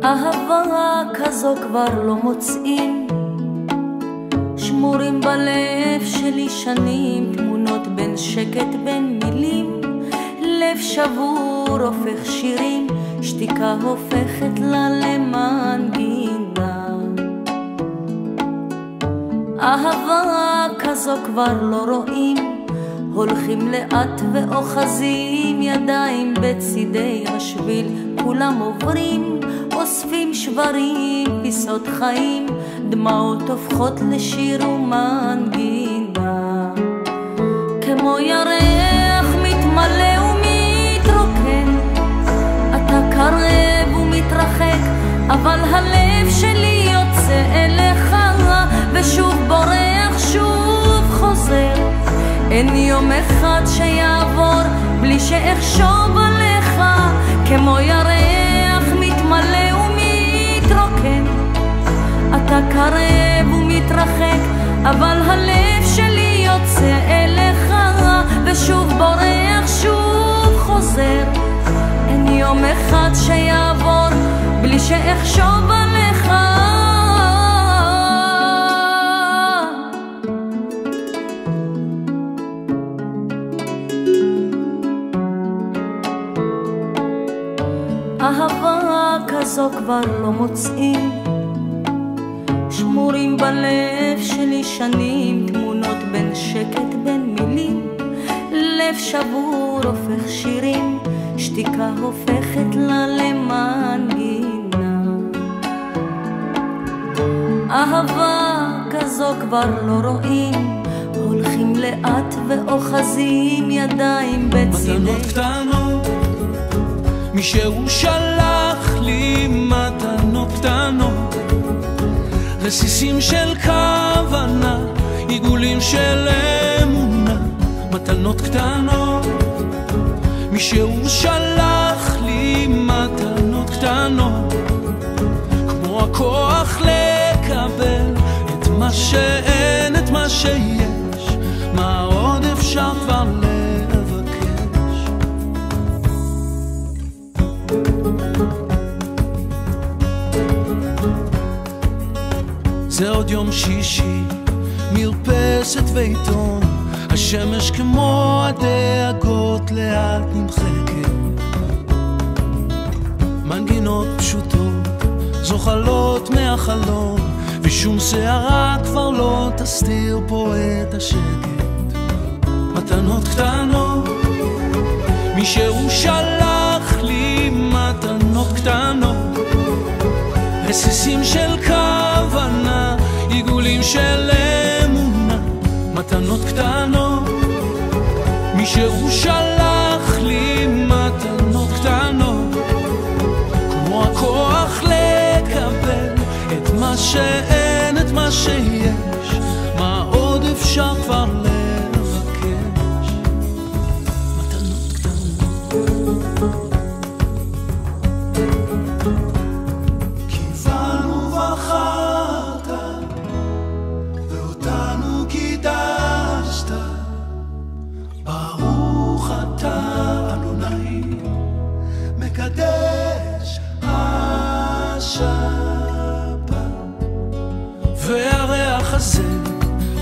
אהבה כזו כבר לא מוצאים, שמורים בלב שלי שנים, תמונות בין שקט בין מילים, לב שבור הופך שירים, שתיקה הופכת לה למנגינה. אהבה כזו כבר לא רואים, הולכים לאט ואוחזים ידיים בצידי השביל, כולם עוברים, אוספים שברים, פיסות חיים, דמעות הופכות לשיר ומנגינה. כמו ירח מתמלא ומתרוקן, אתה קרב ומתרחק, אבל הלב שלי יוצא אליך, ושוב בורח, שוב חוזר. אין יום אחד שיעבור בלי שאחשוב עליך, כמו ירח מתמלא ומתרוקן, אתה קרב ומתרחק, אבל הלב שלי יוצא אליך, ושוב בורח, שוב חוזר. אין יום אחד שיעבור בלי שאחשוב עליך. אהבה כזו כבר לא מוצאים, שמורים בלב שלי שנים, תמונות בין שקט בין מילים, לב שבור הופך שירים, שתיקה הופכת לה למנגינה. אהבה כזו כבר לא רואים, הולכים לאט ואוחזים ידיים בצידי. מתנות קטנות, מישהו שלח לי מתנות קטנות, רסיסים של כוונה, עיגולים של אמונה. מתנות קטנות, מישהו שלח לי מתנות קטנות, כמו הכוח לקבל את מה שאין, את מה שיש, מה עוד אפשר כבר לבקש. זה עוד יום שישי, מרפסת ועיתון, השמש כמו הדאגות לאט נמחקת, מנגינות פשוטות זוחלות מהחלום, ושום שערה כבר לא תסתיר פה את השקט. מתנות קטנות, מישהו שלח לי מתנות קטנות, רסיסים של כוונה, עיגולים של אמונה. מתנות קטנות, מישהו שלח לי מתנות קטנות, כמו הכוח לקבל את מה שאין, את מה שיש, מה עוד אפשר כבר לבקש. מתנות קטנות. כיוונו בחרת ואותנו קידשת, ברוך אתה אדוני מקדש השבת. והריח הזה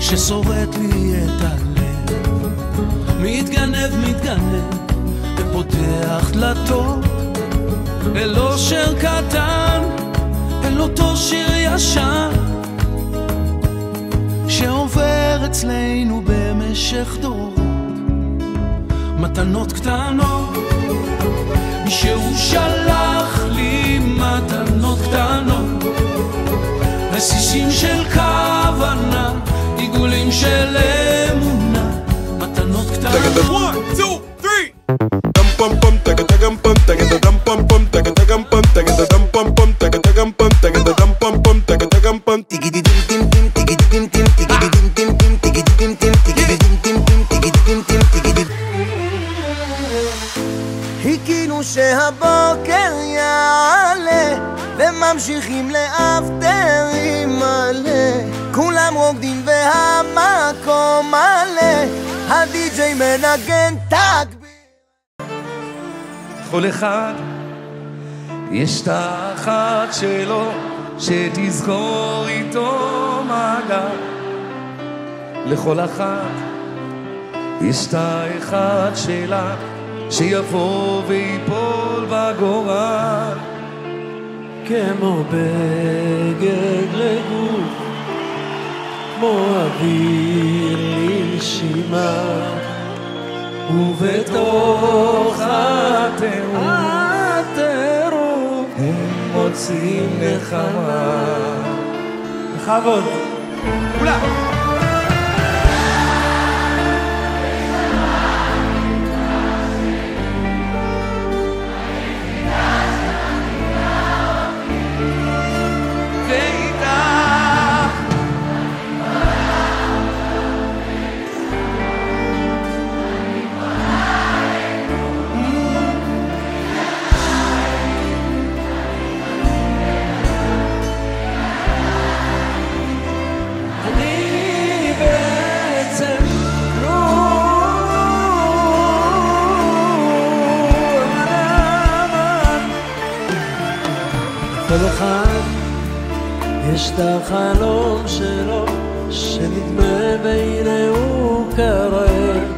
ששורט לי את הלב, מתגנב מתגנב ופותח דלתות אל אושר קטן, אל אותו שיר ישן שעובר אצלנו במשך דורות. מתנות קטנות, מישהו שלח לי מתנות קטנות, רסיסים של כוונה, עיגולים של אמונה. מתנות קטנות. 1, 2, 3 dum pum pum tag dum pum tag dum pum pum tag dum pum tag dum pum pum tag dum pum tag dum pum pum tag dum pum tigi dim dim dim tigi dim dim tigi dim dim dim tigi dim dim tigi dim dim dim tigi dim dim tigi dim. חיכינו שהבוקר יעלה וממשיכים לאפטרים מלא, הדי-ג'יי מנגן תגביר. כל אחד יש את האחת שלו שתזכור איתו מגע. לכל אחת יש את האחד שלה שיבוא ויפול בגורל. כמו בגד לגוף, כמו אוויר לנשימה, ובתוך הטירוף הם מוצאים נחמה. בכבוד. כולם. כל אחד יש את החלום שלו שנדמה והנה הוא קרב.